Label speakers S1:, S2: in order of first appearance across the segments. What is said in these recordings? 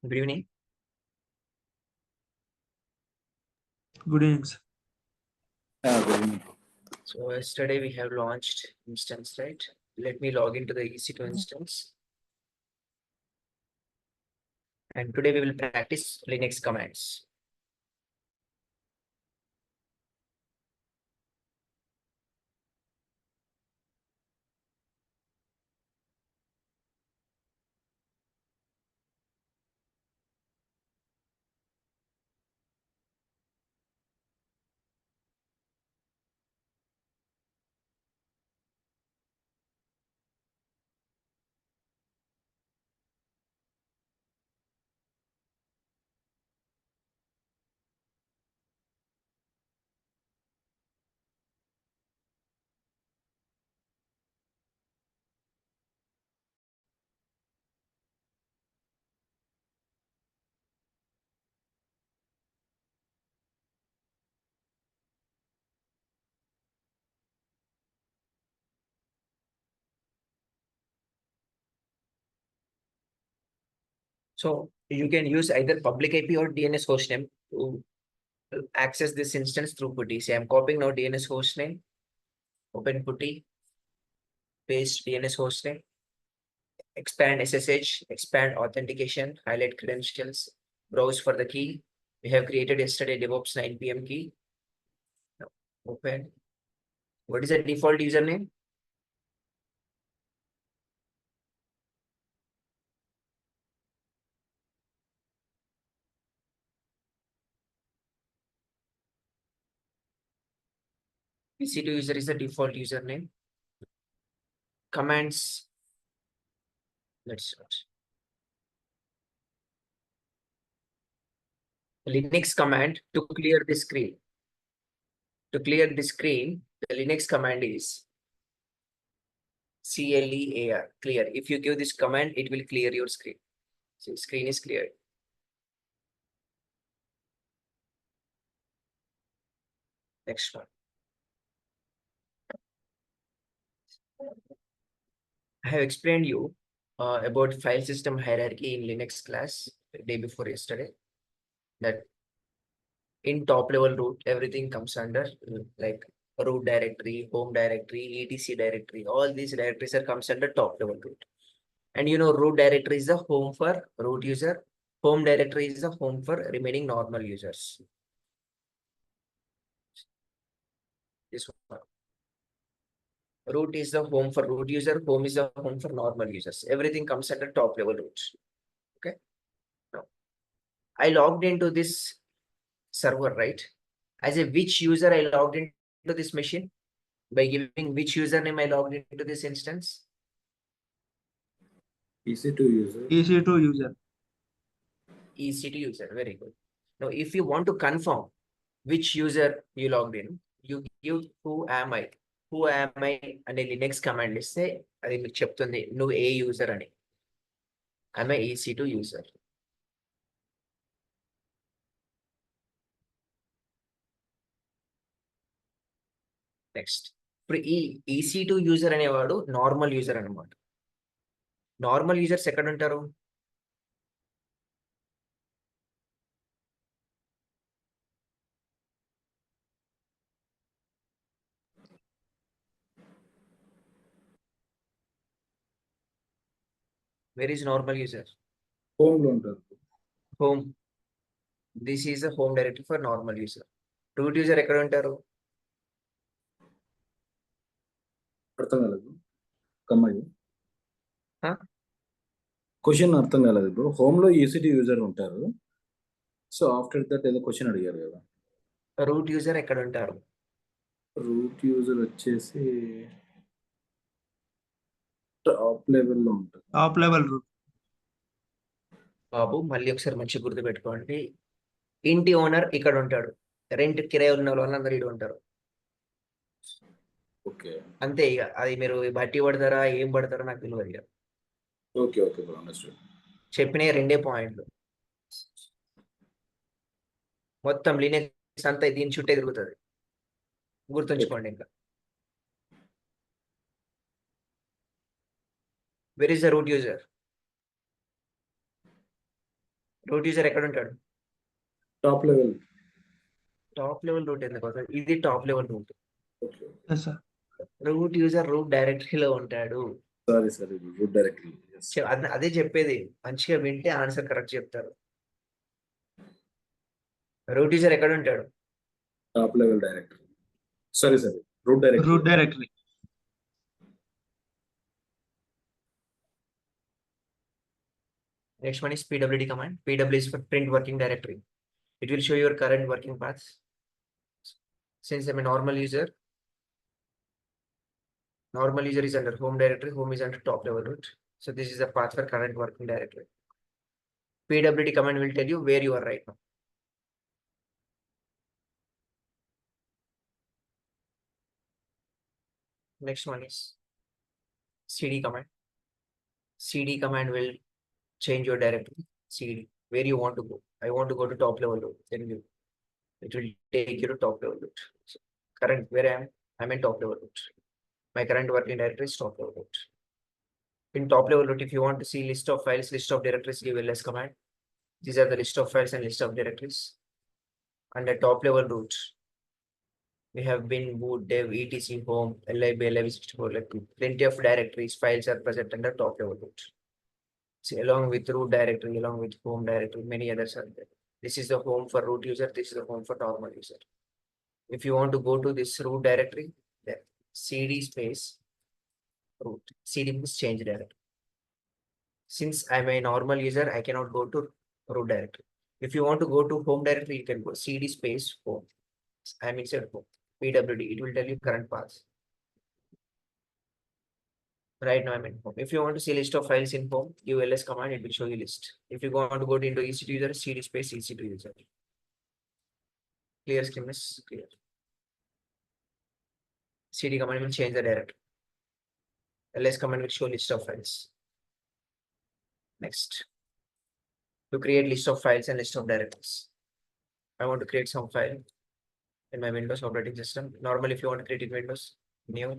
S1: Good evening.
S2: Good evening, sir.
S3: Good evening.
S1: So yesterday we have launched instance, right? Let me log into the EC2 instance. And today we will practice Linux commands. So you can use either public IP or DNS hostname to access this instance through PuTTY. Say I'm copying now DNS hostname, open PuTTY, paste DNS hostname, expand SSH, expand authentication, highlight credentials, browse for the key. We have created yesterday DevOps 9 PM key. Now, open. What is the default username? EC2 user is the default username. Commands. Let's search. Linux command to clear the screen. To clear the screen, the Linux command is clear, clear. If you give this command, it will clear your screen. So screen is cleared. Next one. I have explained you about file system hierarchy in Linux class the day before yesterday. That in top level root, everything comes under like root directory, home directory, etc directory. All these directories are comes under top level root. And you know, root directory is the home for root user. Home directory is the home for remaining normal users. This one. Root is the home for root user. Home is the home for normal users. Everything comes under top level roots. Okay. Now, I logged into this server, right? As a which user I logged into this machine? By giving which username I logged into this instance?
S3: EC2 user.
S2: EC2 user.
S1: EC2 user. Very good. Now, if you want to confirm which user you logged in, you give who am I? Who am I అనే Linux command ఇస్తే అది మీకు చెప్తుంది నువ్వు ఏ user అని. I'm EC2 user. Next ఇప్పుడు ఈ EC2 user అనేవాడు నార్మల్ యూజర్ అనమాట. నార్మల్ యూజర్స్ ఎక్కడ ఉంటారు? Where is normal user?
S3: Home లో ఉంటారు.
S1: Home. This is a home directory for normal user. Root user ఎక్కడ ఉంటారు?
S3: అర్థం కాలేదు కమ్మాయి.
S1: Huh?
S3: క్వశ్చన్ అర్థం కాలేదు ఇప్పుడు. హోమ్ లో EC2 యూజర్ ఉంటారు. సో ఆఫ్టర్ దట్ ఏదో క్వశ్చన్ అడిగారు కదా.
S1: రూట్ యూజర్ ఎక్కడ ఉంటారు?
S3: రూట్ యూజర్ వచ్చేసి టాప్ లెవెల్ లో ఉంటారు.
S2: Top level route.
S1: బాబు మళ్ళీ ఒకసారి మంచి గుర్తు పెట్టుకోండి. ఇంటి ఓనర్ ఇక్కడ ఉంటాడు. రెంట్ కిరాయి ఉన్న వాళ్ళందరూ ఇక్కడ ఉంటారు.
S3: ఓకే
S1: అంతే ఇక అది మీరు బట్టి పడతారా ఏం పడతారో నాకు తెలియదు ఇక.
S3: Okay okay understood.
S1: చెప్పిన రెండే పాయింట్లు. మొత్తం లినక్స్ అంతా దీని చుట్టే తిరుగుతుంది. గుర్తుంచుకోండి ఇంకా. Where is the root user? Root user ఎక్కడ ఉంటాడు?
S3: Top level.
S1: Top level root ఎందుకు అవుతుంది? ఇది top level root.
S2: Yes, sir.
S1: Root user root డైరెక్టరీలో ఉంటాడు.
S3: Sorry root directory.
S1: అదే చెప్పేది, మంచిగా వింటే ఆన్సర్ కరెక్ట్ చెప్తారు. రూట్ యూజర్ ఎక్కడ ఉంటాడు?
S3: Top level directory. Sorry root directory.
S2: Root directory.
S1: Next one is pwd command. Pw is for print working directory. It will show your current working paths. Since I'm a normal user is under home directory, home is under top level root. So this is the path for current working directory. Pwd command will tell you where you are right now. Next one is cd command. Cd command will change your directory. Cd, where you want to go. I want to go to top level root. Then it will take you to top level root. So current, where I'm in top level root. My current working directory is top level root. In top level root, if you want to see list of files, list of directories, give ls command. These are the list of files and list of directories. Under top level root, we have bin, boot, dev, etc, home, lib, lib64, like plenty of directories, files are present under top level root. See, along with root directory, along with home directory, many others are there. This is the home for root user, this is the home for normal user. If you want to go to this root directory, then cd space root. Cd means change directory. Since I'm a normal user, I cannot go to root directory. If you want to go to home directory, you can go cd space home. I'm inside home. pwd, it will tell you current path. Right now I'm in home. If you want to see list of files in home, give ls command, it will show you list. If you want to go into EC2 user, cd space EC2 user. Clear screen is clear. Cd command will change the directory. ls command will show list of files. Next, to create list of files and list of directories. I want to create some file in my Windows operating system. Normally, if you want to create in Windows, new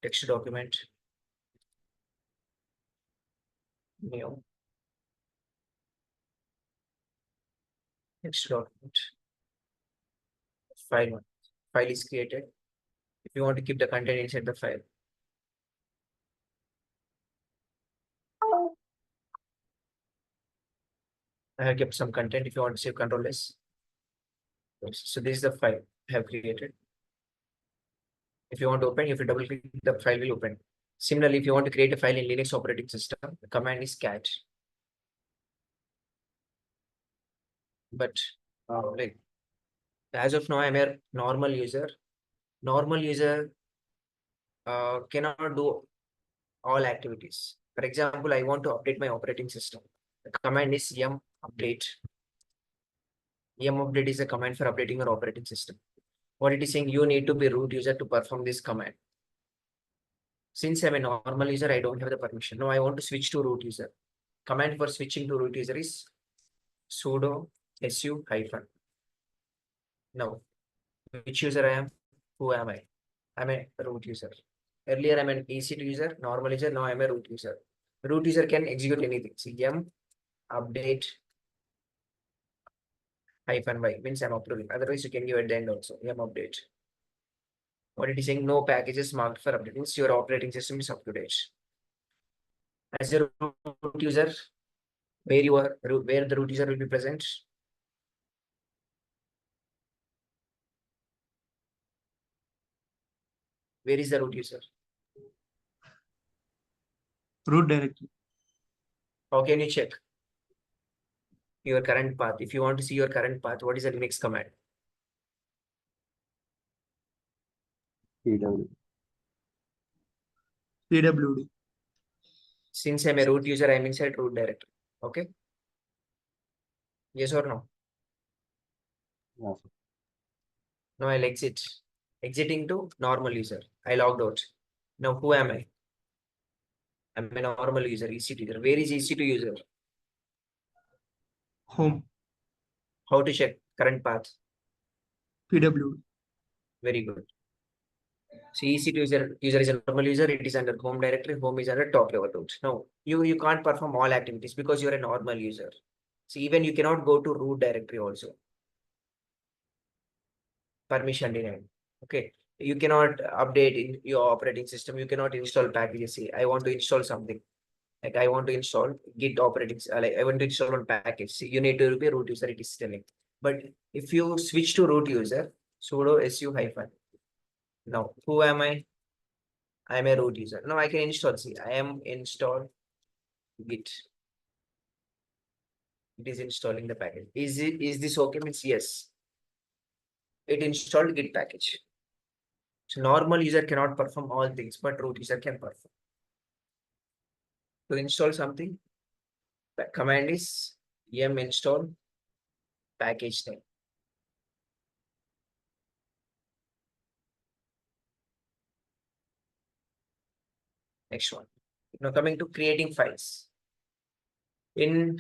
S1: text document, new text document, file one. File is created. If you want to keep the content inside the file, I have kept some content. If you want to save, Control S. So this is the file I have created. If you want to open, if you double click, the file will open. Similarly, if you want to create a file in Linux operating system, the command is cat. But like, as of now, I'm a normal user. Normal user cannot do all activities. For example, I want to update my operating system. The command is yum update. Yum update is a command for updating your operating system. What it is saying, you need to be root user to perform this command. Since I'm a normal user, I don't have the permission. Now I want to switch to root user. Command for switching to root user is sudo su hyphen. Now, which user I am? Who am I? I'm a root user. Earlier I'm an EC2 user, normal user. Now I'm a root user. Root user can execute anything. So yum update -y means I'm approving. Otherwise, you can give at the end also yum update. What it is saying, no packages marked for update means your operating system is up to date. As a root user, where the root user will be present. Where is the root user?
S2: Root directory.
S1: How can you check your current path? If you want to see your current path, what is the next command?
S2: pwd.
S1: Since I'm a root user, I'm inside root directory. Okay. Yes or no?
S4: Yes.
S1: Now I'll exit. Exiting to normal user. I logged out. Now who am I? I'm a normal user, EC2 user. Where is EC2 user?
S2: Home.
S1: How to check current path?
S2: pwd.
S1: Very good. So EC2 user is a normal user. It is under home directory. Home is under top level root. Now you can't perform all activities because you're a normal user. So even you cannot go to root directory also. Permission denied. Okay. You cannot update in your operating system. You cannot install packages. Say, I want to install something. Like I want to install Git operating. Like I want to install one package. So you need to be a root user. It is telling. But if you switch to root user, sudo su hyphen. Now, who am I? I am a root user. Now I can install. See, I am install Git. It is installing the package. Is this okay? Means yes. It installed Git package. So normal user cannot perform all things, but root user can perform. To install something, the command is yum install package name. Next one. Now coming to creating files. In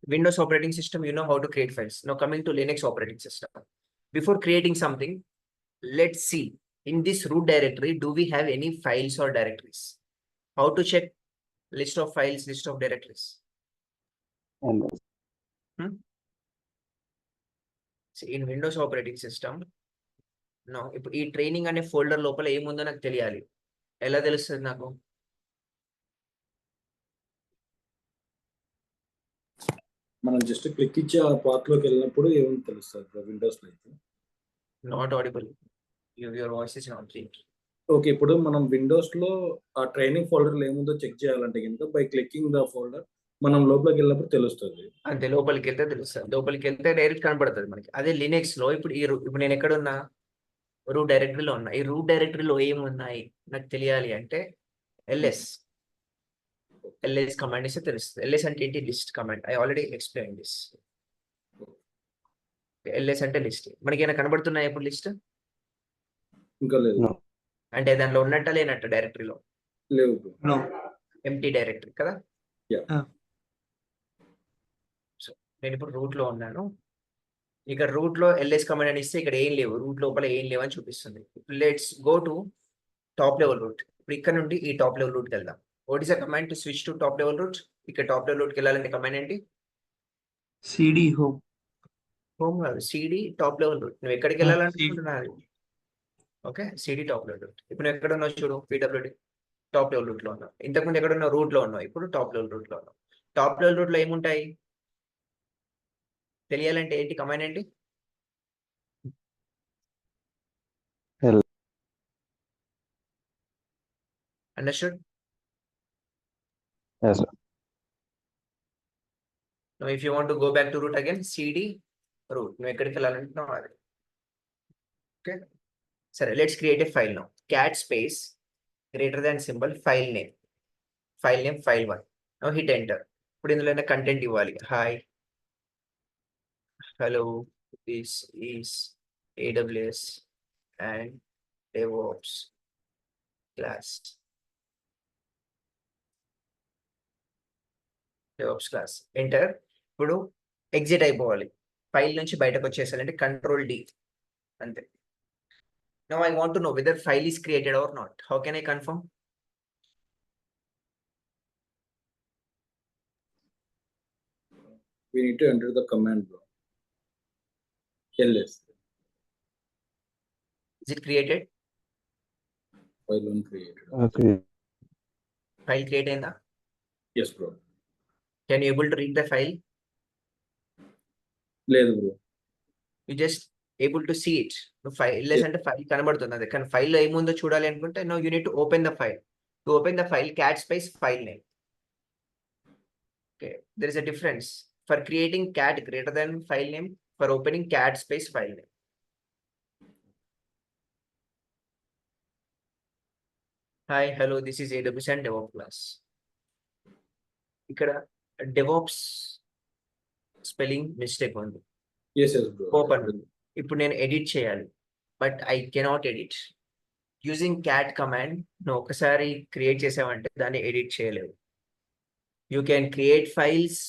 S1: Windows operating system, you know how to create files. Now coming to Linux operating system. Before creating something, let's see in this root directory, do we have any files or directories? How to check list of files, list of directories?
S4: And
S1: See, in Windows operating system, no, ఇప్పుడు ఈ training అనే folder లోపల ఏముందో నాకు తెలియాలి. ఎలా తెలుస్తుంది నాకు?
S3: మనం జస్ట్ క్లిక్ ఇచ్చి ఆ పాత్ లోకి వెళ్ళినప్పుడు ఏమని తెలుస్తుంది విండోస్ లో అయితే.
S1: Not audible. Your voice is not clear.
S3: Okay, ఇప్పుడు మనం విండోస్ లో ఆ ట్రైనింగ్ ఫోల్డర్ ఏముందో చెక్ చేయాలంటే కనుక బై క్లికింగ్ ద ఫోల్డర్ మనం లోపలికి వెళ్ళినప్పుడు తెలుస్తుంది.
S1: అంతే, లోపలికి వెళ్తే తెలుస్తుంది. లోపలికి వెళ్తే డైరెక్ట్ కనబడుతుంది మనకి. అదే లినక్స్ లో ఇప్పుడు ఇప్పుడు నేను ఎక్కడ ఉన్నా, రూట్ డైరెక్టరీలో ఉన్నా. ఈ రూట్ డైరెక్టరీలో ఏమున్నాయి నాకు తెలియాలి అంటే ఎల్ఎస్ కమాండ్ ఇస్తే తెలుస్తుంది. ఎల్ఎస్ అంటే ఏంటి? List command. I already explain this. LS అంటే లిస్ట్. మనకి ఏమైనా కనబడుతున్నాయి ఇప్పుడు లిస్ట్?
S3: ఇంకా లేదు.
S4: No.
S1: అంటే దానిలో ఉన్నట్ట లేనట్ట డైరెక్టరీలో?
S3: లేవు.
S2: No.
S1: ఎంటీ డైరెక్టరీ కదా.
S2: Yeah.
S1: సో నేను ఇప్పుడు రూట్ లో ఉన్నాను. ఇక్కడ రూట్ లో ఎల్ఎస్ కమాండ్ అని ఇస్తే ఇక్కడ ఏం లేవు, రూట్ లోపల ఏం లేవు అని చూపిస్తుంది. Let's go to top level root. ఇప్పుడు ఇక్కడ నుండి ఈ టాప్ లెవెల్ రూట్కి వెళ్దాం. What is the command to switch to top level root? ఇక్కడ టాప్ లెవెల్ రూట్కి వెళ్ళాలంటే కమాండ్ ఏంటి?
S2: CD home.
S1: హోమ్ కాదు, సిడి టాప్ లెవెల్ రూట్. నువ్వు ఎక్కడికి వెళ్ళాలనుకుంటున్నావు? Okay, CD top level root. ఇప్పుడు నువ్వు ఎక్కడ ఉన్నావు చూడు, పీడబ్ల్యూడి టాప్ లెవెల్ రూట్ లో ఉన్నావు. ఇంతకుముందు ఎక్కడ ఉన్నావు? రూట్ లో ఉన్నావు. ఇప్పుడు టాప్ లెవెల్ రూట్ లో ఉన్నావు. టాప్ లెవెల్ రూట్ లో ఏముంటాయి తెలియాలంటే ఏంటి కమాండ్ ఏంటి? Understood?
S4: Yes, sir.
S1: Now, if you want to go back to root again, cd root. నువ్వు ఎక్కడికి వెళ్ళాలంటున్నావు అది. ఓకే, సరే, let's create a file now. cat space greater than symbol file name file1. Now hit enter. ఇప్పుడు ఇందులో content ఇవ్వాలి. Hi, hello, this is AWS and DevOps class. DevOps class. Enter. ఇప్పుడు exit అయిపోవాలి. File నుంచి బయటకు వచ్చేసాలంటే Ctrl+D అంతే. Now I want to know whether file is created or not. How can I confirm?
S3: We need to enter the command block. ls
S1: Is it created?
S3: file one created.
S4: Okay.
S1: File create అయిందా?
S3: Yes bro.
S1: Can you able to read the file?
S3: లేదు bro.
S1: You just able to see it. File less అంటే file కనబడుతుంది అదే, కానీ file లో ఏముందో చూడాలి అనుకుంటే no you need to open the file. To open the file cat space file name. Okay, there is a difference. For creating cat greater than file name, for opening cat space file name. Hi, hello, this is AWS and DevOps class. ఇక్కడ DevOps spelling mistake ఉంది.
S3: Yes bro.
S1: Open ఉంది. ఇప్పుడు నేను edit చేయాలి, but I cannot edit using cat command. నువ్వు ఒకసారి create చేసావంటే దాన్ని ఎడిట్ చేయలేవు. You can create files,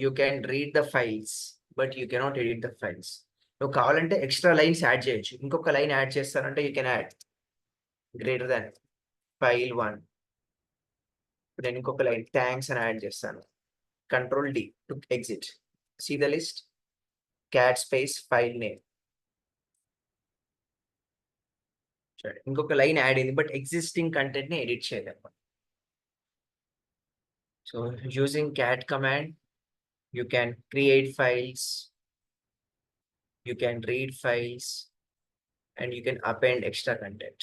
S1: you can read the files, but you cannot edit the files. నువ్వు కావాలంటే ఎక్స్ట్రా లైన్స్ యాడ్ చేయొచ్చు. ఇంకొక లైన్ యాడ్ చేస్తానంటే you can add greater than file1. నేను ఇంకొక లైన్ థ్యాంక్స్ అని యాడ్ చేస్తాను. control D to exit. See the list? Cat space file name. ఇంకొక లైన్ యాడ్ అయింది బట్ ఎగ్జిస్టింగ్ కంటెంట్ ని ఎడిట్ చేయలేము. So using cat command you can create files, you can read files, and you can append extra content.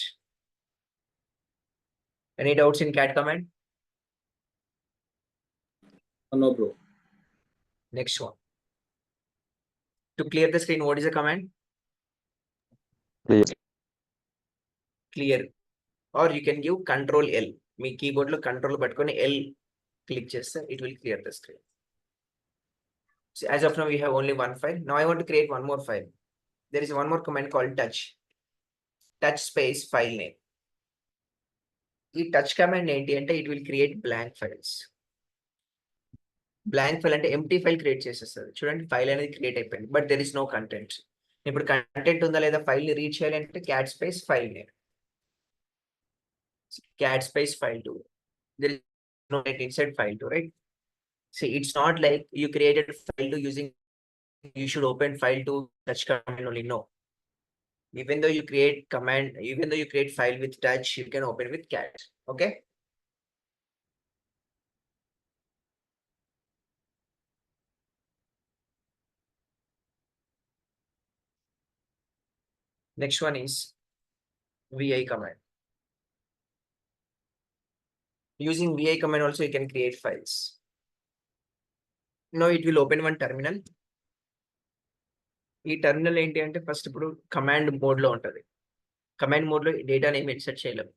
S1: Any doubts in cat command?
S3: No, bro.
S1: Next one. To clear the screen, what is the command?
S4: Clear.
S1: Clear. Or you can give Control L. Me keyboard లో control పట్టుకొని L click చేస్తే it will clear the screen. So as of now, we have only one file. Now I want to create one more file. There is one more command called touch. Touch space file name. ఈ touch command ఏంటి అంటే it will create blank files. Blank file అంటే empty file create చేసేస్తుంది. చూడండి file అనేది create అయిపోయింది but there is no content. ఇప్పుడు content ఉందా లేదా ఫైల్ ని రీడ్ చేయాలి అంటే cat space file name, cat space file two. There is no inside file two, right? See, it's not like you created file to using, you should open file to touch command only. No. Even though you create command, even though you create file with touch, you can open with cat. Okay. Next one is vi command. Using vi command also you can create files. Now it will open one terminal. ఈ terminal ఏంటి అంటే first ఇప్పుడు command mode లో ఉంటుంది. Command mode లో డేటాని ఏమి insert చేయలేము.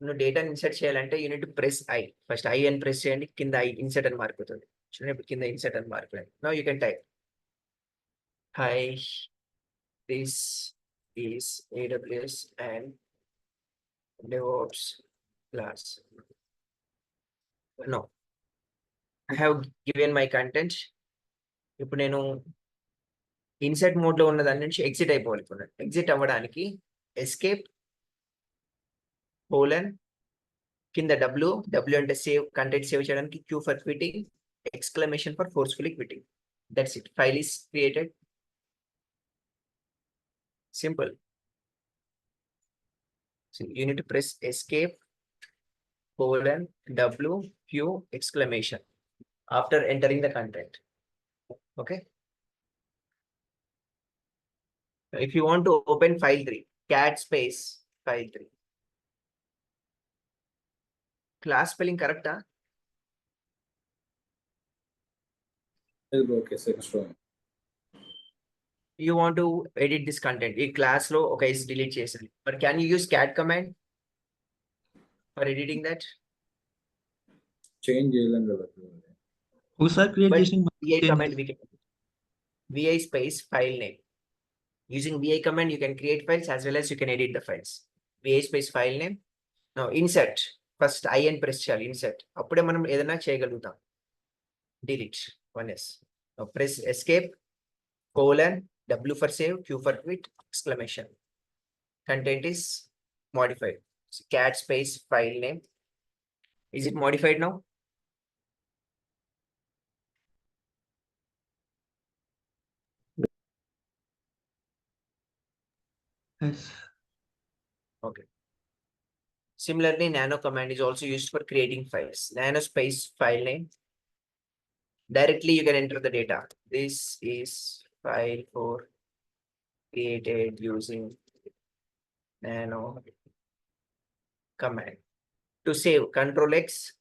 S1: నువ్వు డేటాని ఇన్సర్ట్ చేయాలంటే unit to press I. First I అని ప్రెస్ చేయండి, కింద ఐ ఇన్సర్ట్ అని మారిపోతుంది. చూడండి ఇప్పుడు కింద ఇన్సర్ట్ అని మారిపోయింది. Now you can type hi this is AWS and DevOps class. No, I have given my content. ఇప్పుడు నేను ఇన్సర్ట్ మోడ్ లో ఉన్న దాని నుంచి ఎగ్జిట్ అయిపోవాలి. ఎగ్జిట్ అవ్వడానికి ఎస్కేప్ కోలన్ కింద డబ్ల్యూ అంటే సేవ్ కంటెంట్ సేవ్ చేయడానికి, Q for quitting, exclamation for forcefully quitting. That's it. File is created. Simple. So you need to press escape colon W Q exclamation after entering the content. Okay. If you want to open file 3, cat space file 3. Class spelling correct?
S3: Okay, sir.
S1: You want to edit this content. ఈ class లో okay is delete చేసాను. But can you use cat command for editing that?
S3: Change చేయలేం కదా.
S2: ఒకసారి create
S1: But
S2: చేసి
S1: vi command we can. vi space file name. Using vi command you can create files as well as you can edit the files. vi space file name. Now insert. First I and press చేయాలి insert. అప్పుడే మనం ఏదైనా చేయగలుగుతాం. Delete. 1s. Now press escape colon W for save, Q for quit, exclamation. Content is modified. So cat space file name. Is it modified now?
S2: yes.
S1: Okay. Similarly, nano command is also used for creating files. Nano space file name. Directly you can enter the data. This is file 4 created using nano command. To save, Control X,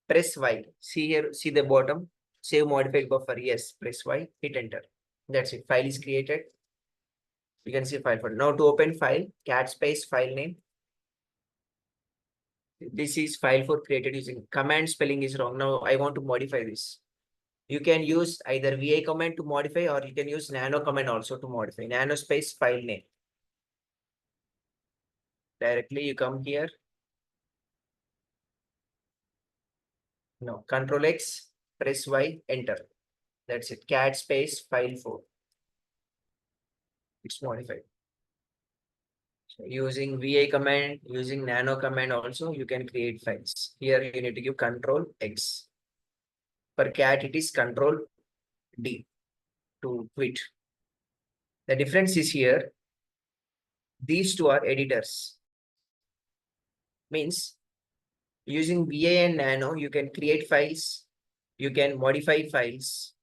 S1: press Y. See here, see the bottom, save modified buffer. Yes, press Y, hit enter. That's it. File is created. You can see file folder. Now to open file, cat space file name. This is file 4 created using command spelling is wrong. Now I want to modify this. You can use either vi command to modify or you can use nano command also to modify. Nano space file name. Directly you come here. No, Control X, press Y, enter. That's it. Cat space file 4. It's modified. So using vi command, using nano command also, you can create files. Here you need to give Control X. For cat, it is control D to quit. The difference is here. These two are editors. Means using VA and Nano, you can create files, you can modify files,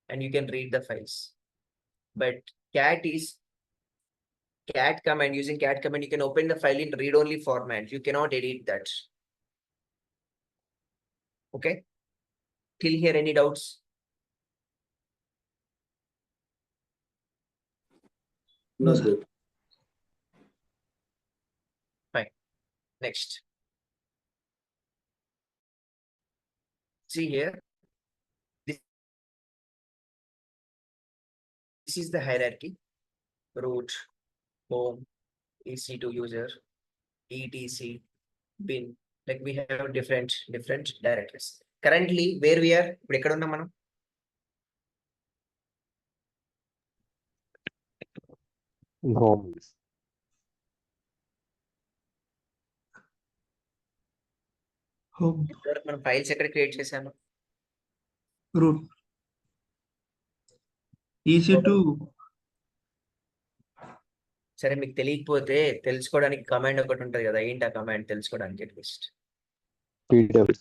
S1: and you can read the files. But cat is cat command. Using cat command, you can open the file in read-only format. You cannot edit that. Okay. Till here, any doubts?
S3: No,
S2: No, sir.
S3: bro.
S1: Next. See here. This is the hierarchy. Root, home, EC2 user, etc, bin. Like we have different directories. Currently, where we are? ఇప్పుడు ఎక్కడ ఉన్నాం మనం?
S4: home.
S2: home,
S1: ఇప్పటివరకు మనం files ఎక్కడ create చేసాము?
S2: root, EC2,
S1: సరే మీకు తెలియకపోతే తెలుసుకోవడానికి కమాండ్ ఒకటి ఉంటుంది కదా, ఏంటి ఆ కమాండ్ తెలుసుకోవడానికి at least?
S4: PW.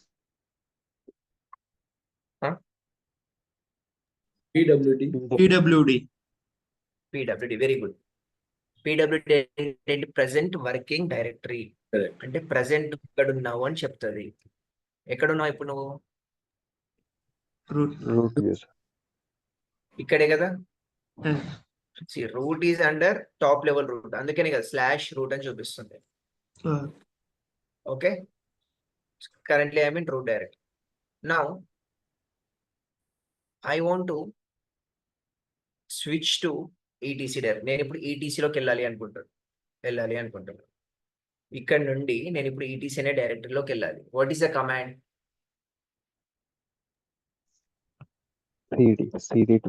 S3: PWD.
S2: PWD,
S1: PWD, very good. PWD అంటే ప్రజెంట్ వర్కింగ్ డైరెక్టరీ.
S3: Correct.
S1: అంటే ప్రజెంట్ ఇక్కడ ఉన్నావు అని చెప్తుంది. ఎక్కడున్నావు ఇప్పుడు నువ్వు?
S2: root,
S4: Root user.
S1: ఇక్కడే కదా.
S2: yes,
S1: root is under top level root, అందుకనే కదా స్లాష్ రూట్ అని చూపిస్తుంది. Okay, currently I mean root direct. Now I want to switch to ETC direct. నేను ఇప్పుడు ఈటీసీలోకి వెళ్ళాలి అనుకుంటున్నాను. ఇక్కడ నుండి నేను ఇప్పుడు ఈటీసీ అనే డైరెక్టరీలోకి వెళ్ళాలి. What is the command?
S4: CD2.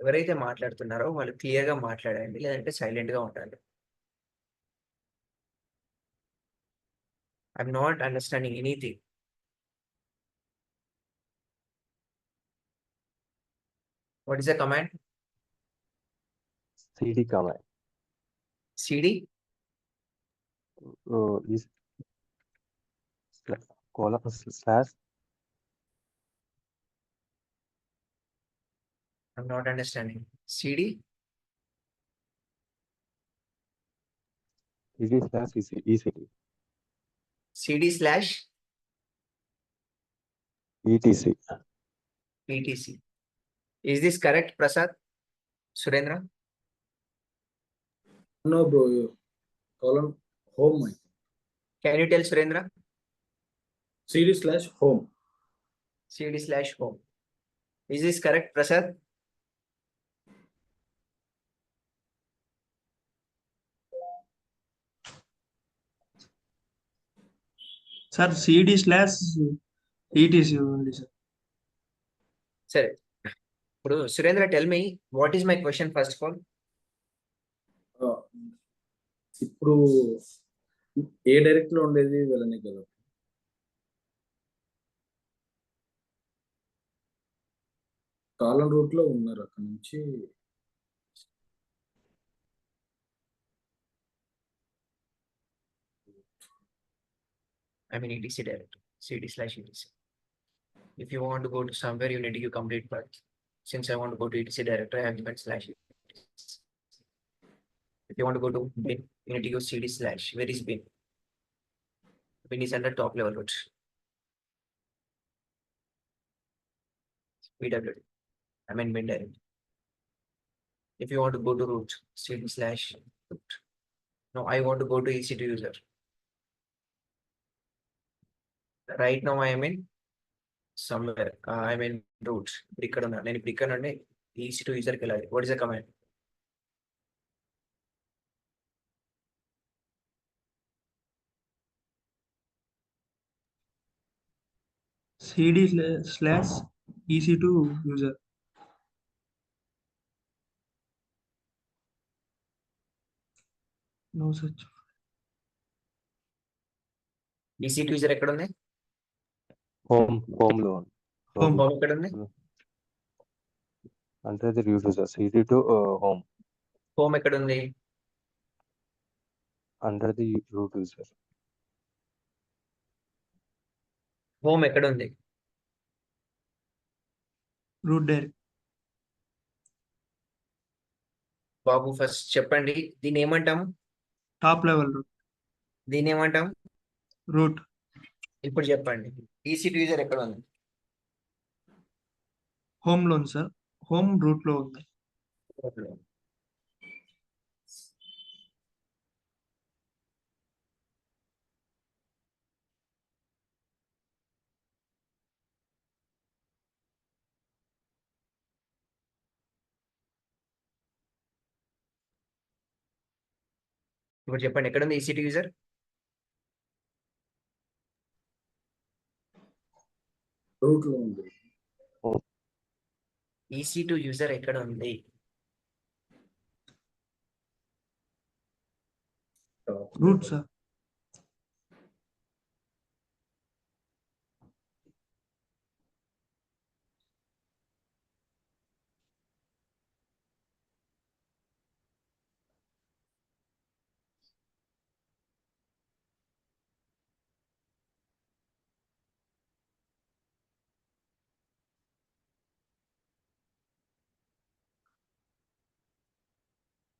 S1: ఎవరైతే మాట్లాడుతున్నారో వాళ్ళు క్లియర్ గా మాట్లాడండి, లేదంటే సైలెంట్ గా ఉండాలి. I'm not understanding anything. What is the command?
S4: CD command.
S1: CD
S4: Is column slash.
S1: I'm not understanding. CD
S4: CD slash ECD.
S1: CD slash
S4: ETC.
S1: ETC. Is this correct Prasad? Surendra?
S3: No, bro. Column home.
S1: Can you tell Surendra?
S3: CD/home.
S1: CD/home. Is this correct, Prasad?
S2: sir, CD/ETC only, sir.
S1: Sir, Surendra, tell me, what is my question first of all?
S3: ఇప్పుడు ఏ direct లో ఉండేది వెళ్ళనే కదా. కాలం route లో ఉన్నారు అక్కడ నుంచి.
S1: I mean ETC directory, CD/ETC. If you want to go to somewhere, you need to give complete path. Since I want to go to ETC directory, I have given /ETC. If you want to go to bin, you need to use CD/. Where is bin? Bin is under top level root. PWD. I mean bin direct. If you want to go to root, CD/root. Now I want to go to EC2 user. Right now I am in somewhere. I am in root. ఇక్కడ ఉన్నా నేను ఇప్పుడు ఇక్కడ నుండి EC2 user కి వెళ్ళాలి. What is the command?
S2: CD/EC2 user. No such.
S1: EC2 user ఎక్కడ ఉంది?
S4: home loan.
S2: Home.
S1: హోమ్ ఎక్కడ ఉంది?
S4: Under the root user. CD2 home.
S1: Home ఎక్కడ ఉంది?
S4: Under the root user.
S1: Home ఎక్కడ ఉంది?
S2: Root direct.
S1: బాబు ఫస్ట్ చెప్పండి, దీన్ని ఏమంటాం?
S2: Top level root.
S1: దీన్ని ఏమంటాం?
S2: Root.
S1: ఇప్పుడు చెప్పండి, ఈసీ2 యూజర్ ఎక్కడ ఉంది?
S2: Home loan, sir. Home root లో ఉంది.
S1: ఇప్పుడు చెప్పండి, ఎక్కడ ఉంది ఈసీ2 యూజర్?
S3: రూట్ లో ఉంది.
S1: ఈసీ2 యూజర్ ఎక్కడ ఉంది?
S2: Root, sir.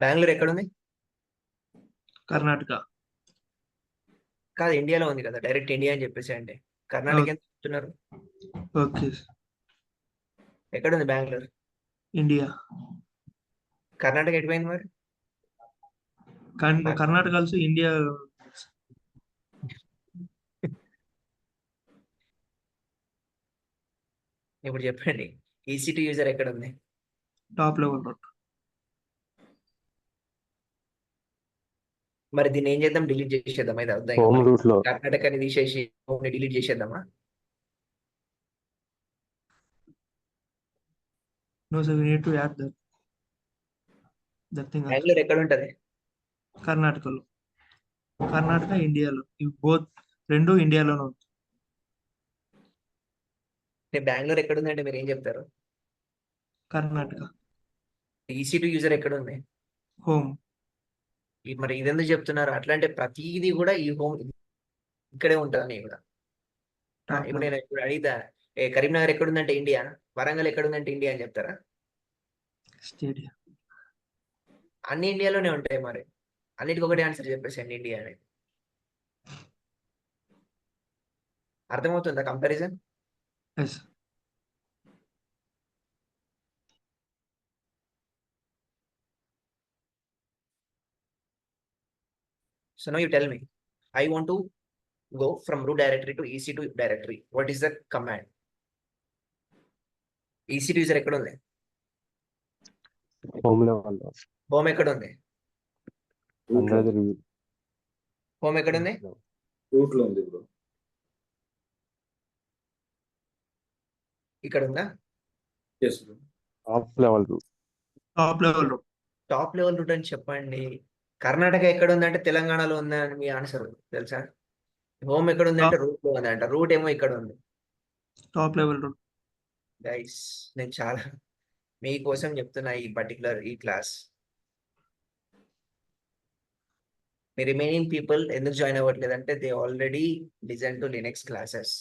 S1: బెంగళూరు ఎక్కడ ఉంది?
S2: కర్ణాటక.
S1: కాదు, ఇండియాలో ఉంది కదా, డైరెక్ట్ ఇండియా అని చెప్పేసి అంటే కర్ణాటక ఎంత చెప్తున్నారు?
S2: ఓకే.
S1: ఎక్కడ ఉంది బెంగళూరు?
S2: ఇండియా.
S1: కర్ణాటక ఎటుపోయింది మరి?
S2: Karnataka also India.
S1: ఇప్పుడు చెప్పండి, ఈసీ2 యూజర్ ఎక్కడ ఉంది?
S2: Top level root.
S1: మరి దీన్ని ఏం చేద్దాం? డిలీట్ చేసేద్దాం. అయితే అర్థం
S4: Home root లో.
S1: కర్ణాటకని తీసేసి home ని డిలీట్ చేసేద్దామా?
S2: No, sir, we need to add that thing also.
S1: Bengaluru ఎక్కడ ఉంటది?
S2: కర్ణాటకలో. కర్ణాటక ఇండియాలో. ఇవి బోత్ రెండు ఇండియాలోనే ఉంది.
S1: బెంగళూరు ఎక్కడ ఉంది అంటే మీరు ఏం చెప్తారు?
S2: కర్ణాటక.
S1: ఈసీ2 యూజర్ ఎక్కడ ఉంది?
S2: హోమ్.
S1: మరి ఇదెందుకు చెప్తున్నారు? అట్లా అంటే ప్రతిదీ కూడా ఈ హోమ్ ఇక్కడే ఉంటుందని కూడా. ఇప్పుడు నేను ఇప్పుడు అడిగితే కరీంనగర్ ఎక్కడ ఉందంటే ఇండియా, వరంగల్ ఎక్కడ ఉందంటే ఇండియా అని చెప్తారా?
S2: స్టేడియం.
S1: అన్ని ఇండియాలోనే ఉంటాయి. మరి అన్నిటికి ఒకటి ఆన్సర్ చెప్పేసండి, ఇండియా అని. అర్థమవుతుందా comparison?
S2: Yes.
S1: So now you tell me, I want to go from root directory to EC2 directory. What is the command? EC2 user ఎక్కడ ఉంది?
S4: Home level.
S1: హోమ్ ఎక్కడ ఉంది?
S4: Under the root.
S1: హోమ్ ఎక్కడ ఉంది?
S3: Route లో ఉంది bro.
S1: ఇక్కడ ఉందా?
S3: Yes bro.
S4: Top level root.
S2: Top level root.
S1: Top level root అని చెప్పండి. కర్ణాటక ఎక్కడ ఉందంటే తెలంగాణలో ఉందని మీ ఆన్సర్ తెలుసా? హోమ్ ఎక్కడ ఉందంటే రూట్ లో ఉందంట, రూట్ ఏమో ఇక్కడ ఉంది.
S2: Top level route.
S1: గైస్, నేను చాలా మీకోసం చెప్తున్నా ఈ క్లాస్. మీ రిమైనింగ్ పీపుల్ ఎందుకు జాయిన్ అవ్వట్లేదు అంటే they already listen to Linux classes.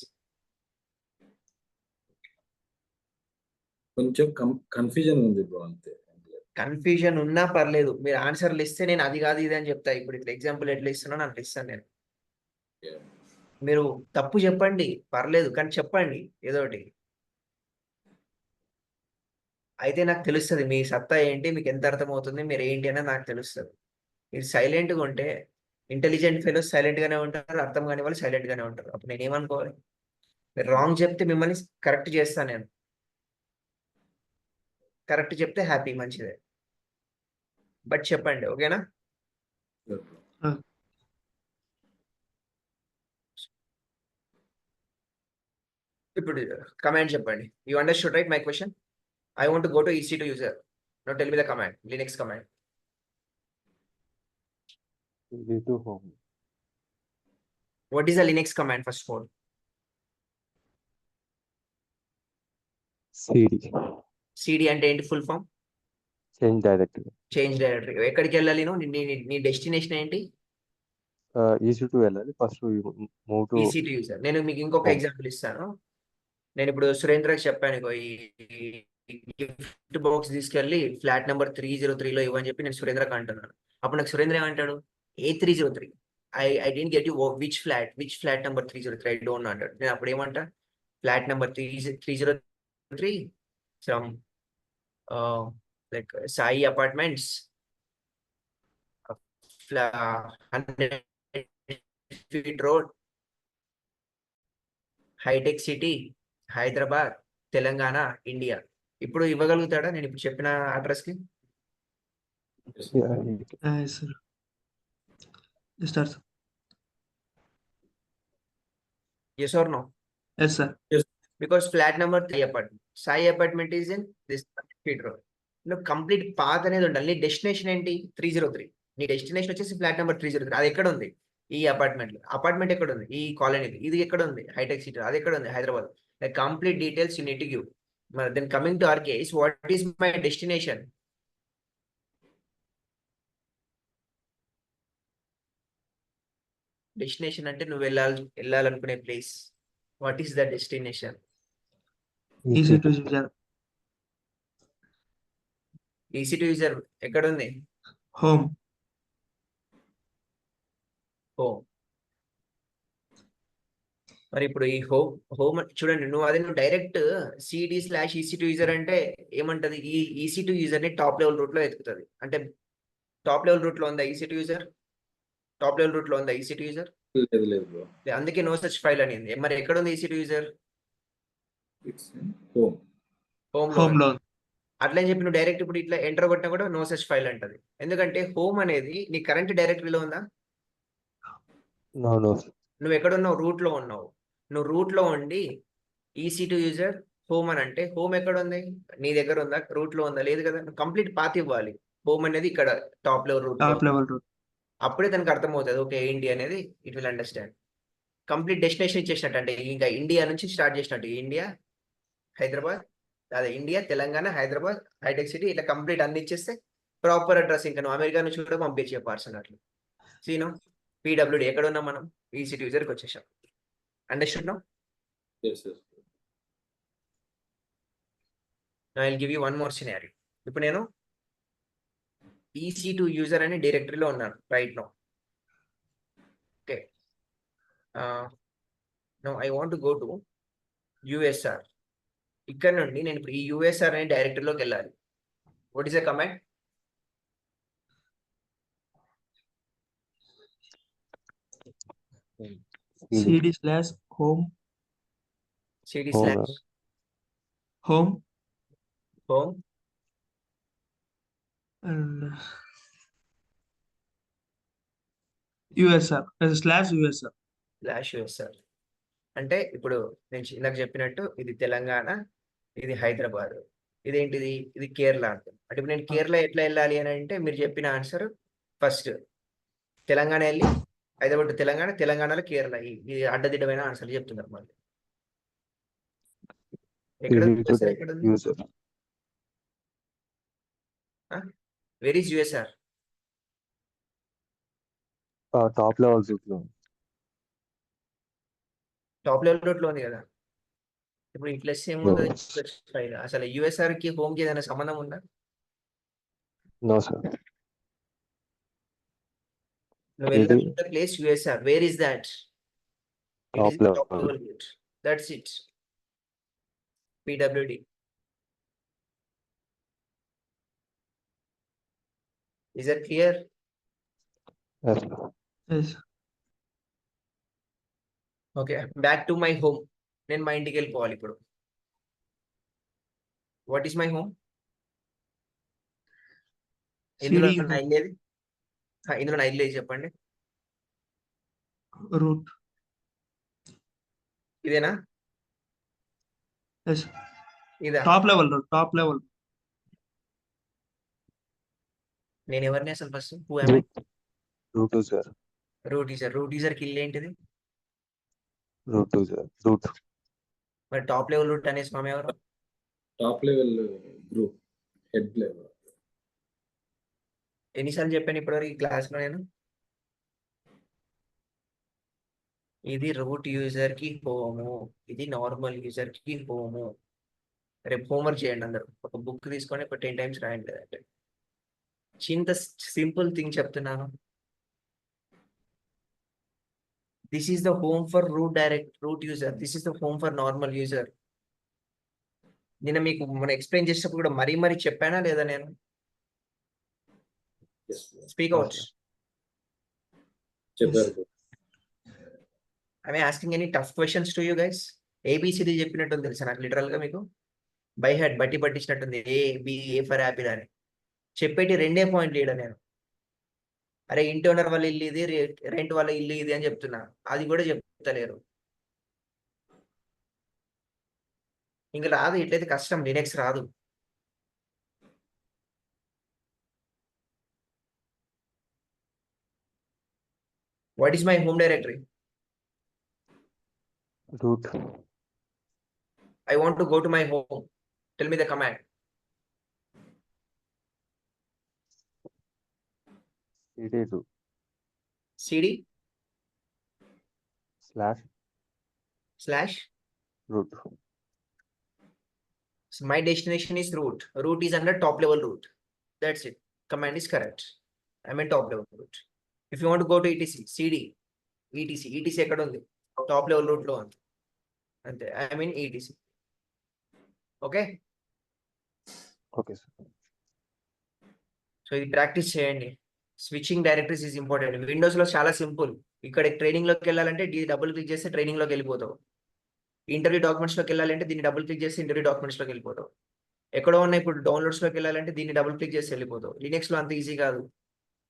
S3: కొంచెం కన్ఫ్యూజన్ ఉంది బ్రో, అంతే.
S1: కన్ఫ్యూజన్ ఉన్నా పర్లేదు, మీరు ఆన్సర్లు ఇస్తే నేను అది కాదు ఇది అని చెప్తా. ఇప్పుడు ఇట్లా ఎగ్జాంపుల్ ఎట్లా ఇస్తున్నానో అట్లా ఇస్తాను నేను. మీరు తప్పు చెప్పండి పర్లేదు, కానీ చెప్పండి ఏదో ఒకటి. అయితే నాకు తెలుస్తుంది మీ సత్తా ఏంటి, మీకు ఎంత అర్థమవుతుంది, మీరు ఏంటి అనేది నాకు తెలుస్తుంది. మీరు సైలెంట్గా ఉంటే ఇంటెలిజెంట్ ఫెలోస్ సైలెంట్గానే ఉంటారు, అర్థం కాని వాళ్ళు సైలెంట్గానే ఉంటారు. అప్పుడు నేను ఏమనుకోవాలి? మీరు రాంగ్ చెప్తే మిమ్మల్ని కరెక్ట్ చేస్తాను నేను. కరెక్ట్ చెప్తే హ్యాపీ, మంచిదే. బట్ చెప్పండి, ఓకేనా? ఇప్పుడు కమాండ్ చెప్పండి. You understood right my question? I want to go to EC2 user. Now tell me the command, Linux command.
S4: CD2 home.
S1: What is the Linux command first of all?
S4: CD.
S1: CD అంటే ఏంటి full form?
S4: Change directory.
S1: Change directory. ఎక్కడికి వెళ్ళాలి నువ్వు? నీ destination ఏంటి?
S4: EC2 వెళ్ళాలి. First move to
S1: EC two user. నేను మీకు ఇంకొక
S4: home.
S1: ఎగ్జాంపుల్ ఇస్తాను. నేను ఇప్పుడు సురేంద్రకి చెప్పాను ఇగో ఈ గిఫ్ట్ బాక్స్ తీసుకెళ్ళి ఫ్లాట్ నెంబర్ 303లో ఇవ్వని చెప్పి నేను సురేంద్రకి అంటున్నాను. అప్పుడు నాకు సురేంద్ర ఏమంటాడు? A303. I didn't get you which flat number 303 I don't know అంటాడు. నేను అప్పుడు ఏమంటా? Flat number 303 from like Sai apartments 100 feet road, హైటెక్ సిటీ, హైదరాబాద్, తెలంగాణ, ఇండియా. ఇప్పుడు ఇవ్వగలుగుతాడా నేను ఇప్పుడు చెప్పిన అడ్రస్ కి?
S4: Yeah,
S2: Yes, sir. Start, sir.
S1: Yes or no?
S2: Yes, sir.
S1: Because flat number 3 apartment, Sai apartment is in this feet road. నువ్వు కంప్లీట్ పాత్ అనేది ఉండాలి. నీ డెస్టినేషన్ ఏంటి? 303. నీ డెస్టినేషన్ వచ్చేసి ఫ్లాట్ నెంబర్ 303. అది ఎక్కడ ఉంది? ఈ అపార్ట్మెంట్. అపార్ట్మెంట్ ఎక్కడ ఉంది? ఈ కాలనీ. ఇది ఎక్కడ ఉంది? హైటెక్ సిటీ. అది ఎక్కడ ఉంది? Hyderabad. Like complete details you need to give. మరి then coming to our case, what is my destination? Destination అంటే నువ్వు వెళ్ళాలనుకునే place. What is the destination?
S2: EC2 user.
S1: EC two user ఎక్కడ ఉంది?
S2: Home.
S1: హోమ్. మరి ఇప్పుడు ఈ హోమ్ చూడండి, నువ్వు డైరెక్ట్ CD/EC2 యూజర్ అంటే ఏమంటది? ఈ EC2 యూజర్ ని టాప్ లెవెల్ రూట్ లో ఎత్తుకుతుంది. అంటే టాప్ లెవెల్ రూట్ లో ఉందా EC2 user? Top level route లో ఉందా EC2 యూజర్?
S3: లేదు లేదు బ్రో.
S1: అందుకే నో సచ్ ఫైల్ అనింది. మరి ఎక్కడ ఉంది EC2 user?
S3: It's home.
S1: Home
S2: Home
S1: లో.
S2: loan.
S1: అట్లా అని చెప్పి నువ్వు డైరెక్ట్ ఇప్పుడు ఇట్లా ఎంటర్ కొట్టినా కూడా నో సచ్ ఫైల్ అంటది. ఎందుకంటే హోమ్ అనేది నీ కరెంట్ డైరెక్టరీలో ఉందా?
S4: No, no, sir.
S1: నువ్వు ఎక్కడ ఉన్నావు? రూట్ లో ఉన్నావు. నువ్వు రూట్ లో ఉండి EC2 యూజర్ హోమ్ అని అంటే హోమ్ ఎక్కడ ఉంది? నీ దగ్గర ఉందా? రూట్ లో ఉందా? లేదు కదా. కంప్లీట్ పాత్ ఇవ్వాలి. హోమ్ అనేది ఇక్కడ టాప్ లెవెల్ రూట్ లో.
S2: Top level root.
S1: అప్పుడే దానికి అర్థమవుతుంది ఓకే ఏంటి అనేది. It will understand. Complete destination ఇచ్చేసినట్టు. అంటే ఇంకా ఇండియా నుంచి స్టార్ట్ చేసినట్టు. ఇండియా, హైదరాబాద్, అదే ఇండియా, తెలంగాణ, హైదరాబాద్, హైటెక్ సిటీ, ఇట్లా కంప్లీట్ అన్ని ఇచ్చేస్తే ప్రాపర్ అడ్రస్. ఇంకా నువ్వు అమెరికా నుంచి కూడా పంపించే పార్సల్ అట్లా. సీను PWD ఎక్కడ ఉన్నాం మనం? EC2 యూజర్కి వచ్చేసాం. Understood no?
S3: Yes yes.
S1: I will give you one more scenario. ఇప్పుడు నేను EC2 యూజర్ అనే డైరెక్టరీలో ఉన్నాను right no. Okay. No I want go to USR. ఇక్కడ నుండి నేను ఇప్పుడు ఈ USR అనే డైరెక్టరీలోకి వెళ్ళాలి. What is the command?
S2: CD slash home.
S1: CD/home.
S2: Home.
S1: Home.
S2: And USR. Slash USR.
S1: /USR. అంటే ఇప్పుడు నేను ఇందాక చెప్పినట్టు ఇది తెలంగాణ, ఇది హైదరాబాద్, ఇదేంటిది? ఇది కేరళ అంటుంది. అంటే ఇప్పుడు నేను కేరళ ఎట్లా వెళ్ళాలి అని అంటే మీరు చెప్పిన ఆన్సర్ ఫస్ట్ తెలంగాణ వెళ్ళి హైదరాబాద్ to తెలంగాణ, తెలంగాణలో కేరళ. ఇది అడ్డదిడ్డమైన ఆన్సర్లు చెప్తున్నారు మళ్ళీ. ఎక్కడ
S4: CD to
S1: USR ఎక్కడ ఉంది?
S4: user.
S1: Where is USR?
S4: Top level root లో.
S1: టాప్ లెవెల్ రూట్ లో ఉంది కదా. ఇప్పుడు ఈ ప్లస్ ఏముంది ఫైల్? అసలు USR కి హోమ్ కి ఏదైనా సంబంధం ఉందా?
S4: No, sir.
S1: నువ్వు
S4: ఇది-
S1: వెళ్ళిన place USR. Where is that?
S4: Top level.
S1: root. That's it. PWD. Is that clear?
S4: Yes, sir.
S2: Yes.
S1: Okay, back to my home. నేను మా ఇంటికి వెళ్ళిపోవాలి ఇప్పుడు. What is my home? ఇందులో
S2: CD
S1: నా ఇల్లు ఏది? ఇందులో నా ఇల్లు ఏది చెప్పండి.
S2: root.
S1: ఇదేనా?
S2: Yes.
S1: ఇదా?
S2: Top level root. Top level.
S1: నేను ఎవరిని అసలు first? Who am I?
S4: Root user.
S1: Route user. Root user కి ఇల్లు ఏంటిది?
S4: Root user. Root.
S1: మరి టాప్ లెవెల్ రూట్ అనే స్వామి ఎవరు?
S3: Top level group head level.
S1: ఎన్నిసార్లు చెప్పాను ఇప్పటివరకు ఈ క్లాస్లో నేను? ఇది రూట్ యూజర్ కి హోము, ఇది నార్మల్ యూజర్ కి హోము. రేపు హోంవర్క్ చేయండి అందరూ. ఒక బుక్ తీసుకొని ఒక 10 టైమ్స్ రాయండి లేదంటే. చింత సింపుల్ థింగ్ చెప్తున్నాను. This is the home for root user, this is the home for normal user. నిన్న మీకు మనం ఎక్స్ప్లెయిన్ చేసేటప్పుడు కూడా మరీ చెప్పానా లేదా నేను? Speak out.
S3: చెప్పారు.
S1: I asking any tough questions to you guys? ABCD చెప్పినట్టు తెలుసా నాకు లిటరల్ గా మీకు బై హెడ్ బట్టి పట్టించినట్టుంది. ఏ ఫర్ యాపిల్ అని చెప్పేటి 2 పాయింట్లు ఇవ్వడం నేను. అరే ఇంటి ఓనర్ వాళ్ళ ఇల్లు ఇది, రెంట్ వాళ్ళ ఇల్లు ఇది అని చెప్తున్నా, అది కూడా చెప్తలేరు. ఇంకా రాదు, ఇట్లయితే కష్టం. లినక్స్ రాదు. What is my home directory?
S4: Root.
S1: I want to go to my home. Tell me the command.
S4: CD root.
S1: cd
S4: // root.
S1: So my destination is root. Root is under top level root. That's it. Command is correct. I'm in top level root. If you want to go to etc, cd etc ఎక్కడ ఉంది? Top level route లో ఉంది. అంతే. I mean etc. Okay.
S4: Okay, sir.
S1: So ఇది practice చేయండి. Switching directories is important. Windows లో చాలా simple. ఇక్కడ ట్రైనింగ్ లోకి వెళ్ళాలంటే డబుల్ క్లిక్ చేస్తే ట్రైనింగ్ లోకి వెళ్ళిపోతావు. ఇంటర్వ్యూ డాక్యుమెంట్స్ లోకి వెళ్ళాలంటే దీన్ని డబుల్ క్లిక్ చేస్తే ఇంటర్వ్యూ డాక్యుమెంట్స్ లోకి వెళ్ళిపోతావు. ఎక్కడో ఉన్న ఇప్పుడు డౌన్లోడ్స్ లోకి వెళ్ళాలంటే దీన్ని డబుల్ క్లిక్ చేసి వెళ్ళిపోతావు. లినక్స్ లో అంత ఈజీ కాదు.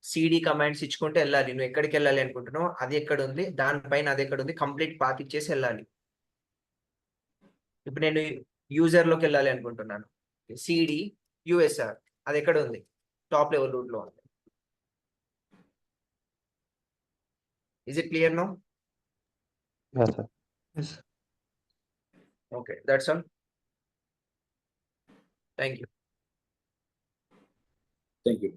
S1: సిడి కమాండ్స్ ఇచ్చుకుంటే వెళ్ళాలి. నువ్వు ఎక్కడికి వెళ్ళాలి అనుకుంటున్నావు అది ఎక్కడ ఉంది, దానిపైన అది ఎక్కడ ఉంది, కంప్లీట్ పాత్ ఇచ్చేసి వెళ్ళాలి. ఇప్పుడు నేను యూజర్ లోకి వెళ్ళాలి అనుకుంటున్నాను. సిడి యుఎస్ఆర్ అది ఎక్కడ ఉంది? టాప్ లెవెల్ రూట్ లో ఉంది. Is it clear now?
S4: Yes, sir.
S2: Yes.
S1: Okay, that's all. Thank you.
S3: Thank you.